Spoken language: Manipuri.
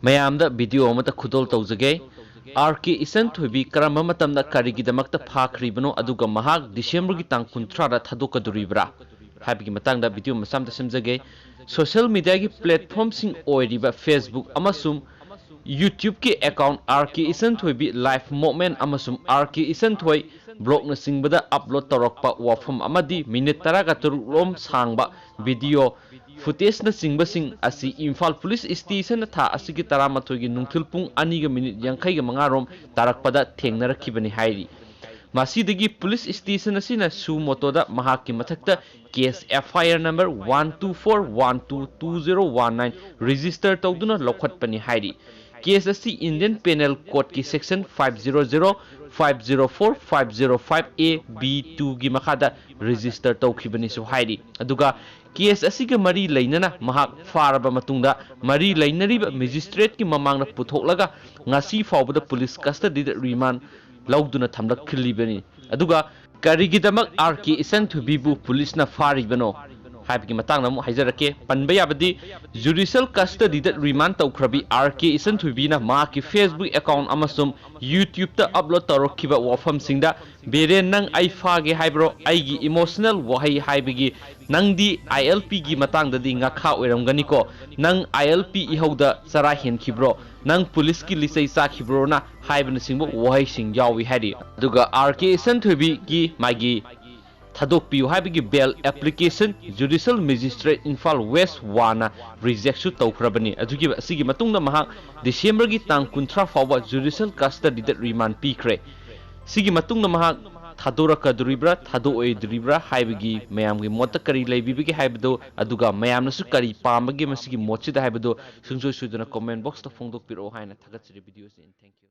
ꯃꯌꯥꯝꯗ ꯚꯤꯗꯤꯑꯣ ꯑꯃꯇ ꯈꯨꯗꯣꯜ ꯇꯧꯖꯒꯦ ꯑꯥꯔ.ꯀꯦ. ꯏꯆꯟꯊꯣꯏꯕꯤ ꯀꯔꯝꯕ ꯃꯇꯝꯗ ꯀꯔꯤꯒꯤꯗꯃꯛꯇ ꯐꯥꯈ꯭ꯔꯤꯕꯅꯣ ꯑꯗꯨꯒ ꯃꯍꯥꯛ ꯗꯤꯁꯦꯝꯕꯔꯒꯤ ꯇꯥꯡ 30ꯗ ꯊꯥꯗꯣꯛꯀꯗꯣꯔꯤꯕ꯭ꯔꯥ ꯍꯥꯏꯕꯒꯤ ꯃꯇꯥꯡꯗ ꯚꯤꯗꯤꯑꯣ ꯃꯆꯥ ꯑꯃꯇ ꯁꯦꯝꯖꯒꯦ ꯁꯣꯁꯤꯌꯦꯜ ꯃꯤꯗꯤꯌꯥꯒꯤ ꯄ꯭ꯂꯦꯠꯐꯣꯔꯝꯁꯤꯡ ꯑꯣꯏꯔꯤꯕ ꯐꯦꯁꯕꯨꯛ ꯑꯃꯁꯨꯡ ꯌꯨꯇ꯭ꯌꯨꯕꯀꯤ ꯑꯦꯀꯥꯎꯟꯠ ꯑꯥꯔ.ꯀꯦ. ꯏꯆꯟꯊꯣꯏꯕꯤ ꯂꯥꯏꯐ ꯃꯣꯚꯃꯦꯟꯠ ꯑꯃꯁꯨꯡ ꯑꯥꯔ.ꯀꯦ. ꯏꯆꯟꯊꯣꯏ ꯕ꯭ꯂꯣꯒꯅꯆꯤꯡꯕꯗ ꯑꯞꯂꯣꯗ ꯇꯧꯔꯛꯄ ꯋꯥꯐꯝ ꯑꯃꯗꯤ ꯃꯤꯅꯤꯠ 13ꯔꯣꯝ ꯁꯥꯡꯕ ꯚꯤꯗꯤꯑꯣ ꯐꯨꯇꯦꯖꯅꯆꯤꯡꯕꯁꯤꯡ ꯑꯁꯤ ꯏꯝꯐꯥꯜ ꯄꯨꯂꯤꯁ ꯁ꯭ꯇꯦꯁꯟꯅ ꯊꯥ ꯑꯁꯤꯒꯤ 13ꯒꯤ ꯅꯨꯡꯊꯤꯜ ꯄꯨꯡ 2:55 ꯇꯥꯔꯛꯄꯗ ꯊꯦꯡꯅꯔꯛꯈꯤꯕꯅꯤ ꯍꯥꯏꯔꯤ ꯃꯁꯤꯗꯒꯤ ꯄꯨꯂꯤꯁ ꯁ꯭ꯇꯦꯁꯟ ꯑꯁꯤꯅ ꯁꯨ ꯃꯣꯇꯣꯗ ꯃꯍꯥꯛꯀꯤ ꯃꯊꯛꯇ ꯀꯦꯁ FIR ꯅꯝꯕꯔ 124122019 ꯔꯦꯖꯤꯁꯇꯔ ꯇꯧꯗꯨꯅ ꯂꯧꯈꯠꯄꯅꯤ ꯍꯥꯏꯔꯤ ꯀꯦꯁ ꯑꯁꯤ Indian panel ꯀꯣꯗꯀꯤ section 500 504 505A B2 ꯒꯤ ꯃꯈꯥꯗ ꯔꯦꯖꯤꯁꯇꯔ ꯇꯧꯈꯤꯕꯅꯤꯁꯨ ꯍꯥꯏꯔꯤ ꯑꯗꯨꯒ ꯀꯦꯁ ꯑꯁꯤꯒ ꯃꯔꯤ ꯂꯩꯅꯅ ꯃꯍꯥꯛ ꯐꯥꯔꯕ ꯃꯇꯨꯡꯗ ꯃꯔꯤ ꯂꯩꯅꯔꯤꯕ ꯃꯦꯖꯤꯁꯇ꯭ꯔꯦꯠꯀꯤ ꯃꯃꯥꯡꯗ ꯄꯨꯊꯣꯛꯂꯒ ꯉꯁꯤ ꯐꯥꯎꯕꯗ ꯄꯨꯂꯤꯁ ꯀꯁꯇꯗꯤꯗ ꯔꯤꯃꯥꯟ ꯂꯧꯗꯨꯅ ꯊꯝꯂꯛꯈꯤꯕꯅꯤ ꯑꯗꯨꯒ ꯀꯔꯤꯒꯤꯗꯃꯛ ꯑꯥꯔ.ꯀꯦ. ꯏꯆꯟꯊꯣꯏꯕꯤꯕꯨ ꯄꯨꯂꯤꯁꯅ ꯐꯥꯔꯤꯕꯅꯣ ꯍꯥꯏꯕꯒꯤ ꯃꯇꯥꯡꯗ ꯑꯃꯨꯛ ꯍꯥꯏꯖꯔꯛꯀꯦ ꯄꯟꯕ ꯌꯥꯕꯗꯤ ꯖꯨꯗꯤꯁꯤꯌꯦꯜ ꯀꯁꯇꯗꯤꯗ ꯔꯤꯃꯥꯟ ꯇꯧꯈ꯭ꯔꯕꯤ ꯑꯥꯔ.ꯀꯦ. ꯏꯆꯟꯊꯣꯏꯕꯤꯅ ꯃꯍꯥꯛꯀꯤ ꯐꯦꯁꯕꯨꯛ ꯑꯦꯀꯥꯎꯟꯠ ꯑꯃꯁꯨꯡ ꯌꯨꯇ꯭ꯌꯨꯕꯇ ꯑꯞꯂꯣꯗ ꯇꯧꯔꯛꯈꯤꯕ ꯋꯥꯐꯝꯁꯤꯡꯗ ꯕꯤꯔꯦꯟ ꯅꯪ ꯑꯩ ꯐꯥꯒꯦ ꯍꯥꯏꯕ꯭ꯔꯣ ꯑꯩꯒꯤ ꯏꯃꯣꯁꯅꯦꯜ ꯋꯥꯍꯩ ꯍꯥꯏꯕꯒꯤ ꯅꯪꯗꯤ ILPꯒꯤ ꯃꯇꯥꯡꯗꯗꯤ ꯉꯥꯈꯥ ꯑꯣꯏꯔꯝꯒꯅꯤꯀꯣ ꯅꯪ ILP ꯏꯍꯧꯗ ꯆꯔꯥ ꯍꯦꯟꯈꯤꯕ꯭ꯔꯣ ꯅꯪ ꯄꯨꯂꯤꯁꯀꯤ ꯂꯤꯆꯩ ꯆꯥꯈꯤꯕ꯭ꯔꯣꯅ ꯍꯥꯏꯕꯅꯆꯤꯡꯕ ꯋꯥꯍꯩꯁꯤꯡ ꯌꯥꯎꯏ ꯍꯥꯏꯔꯤ ꯑꯗꯨꯒ ꯑꯥꯔ.ꯀꯦ. ꯏꯆꯟꯊꯣꯏꯕꯤꯒꯤ ꯃꯥꯒꯤ ꯊꯥꯗꯣꯛꯄꯤꯌꯨ ꯍꯥꯏꯕꯒꯤ ꯕꯦꯜ ꯑꯦꯄ꯭ꯂꯤꯀꯦꯁꯟ ꯖꯨꯗꯤꯁꯤꯌꯦꯜ ꯃꯦꯖꯤꯁꯇ꯭ꯔꯦꯠ ꯏꯝꯐꯥꯜ ꯋꯦꯁ 1ꯅ ꯔꯤꯖꯦꯛꯁꯨ ꯇꯧꯈ꯭ꯔꯕꯅꯤ ꯑꯁꯤꯒꯤ ꯃꯇꯨꯡꯗ ꯃꯍꯥꯛ ꯗꯤꯁꯦꯝꯕꯔꯒꯤ ꯇꯥꯡ 30 ꯐꯥꯎꯕ ꯖꯨꯗꯤꯁꯤꯌꯦꯜ ꯀꯁꯇꯗꯤꯗ ꯔꯤꯃꯥꯟ ꯄꯤꯈ꯭ꯔꯦ ꯁꯤꯒꯤ ꯃꯇꯨꯡꯗ ꯃꯍꯥꯛ ꯊꯥꯗꯣꯔꯛꯀꯗꯣꯔꯤꯕ꯭ꯔꯥ ꯊꯥꯗꯣꯛꯑꯣꯏꯗꯣꯔꯤꯕ꯭ꯔꯥ ꯍꯥꯏꯕꯒꯤ ꯃꯌꯥꯝꯒꯤ ꯃꯣꯠꯇ ꯀꯔꯤ ꯂꯩꯕꯤꯕꯒꯦ ꯍꯥꯏꯕꯗꯨ ꯑꯗꯨꯒ ꯃꯌꯥꯝꯅꯁꯨ ꯀꯔꯤ ꯄꯥꯝꯕꯒꯦ ꯃꯁꯤꯒꯤ ꯃꯣꯠꯁꯤꯗ ꯍꯥꯏꯕꯗꯨ ꯁꯨꯡꯁꯣꯏ ꯁꯣꯏꯗꯅ ꯀꯣꯃꯦꯟꯠ ꯕꯣꯛꯁꯇ ꯐꯣꯡꯗꯣꯛꯄꯤꯔꯛꯑꯣ ꯍꯥꯏꯅ ꯊꯥꯒꯠꯆꯔꯤ ꯚꯤꯗꯤꯑꯣꯁꯤ ꯊꯦꯡꯛ ꯌꯨ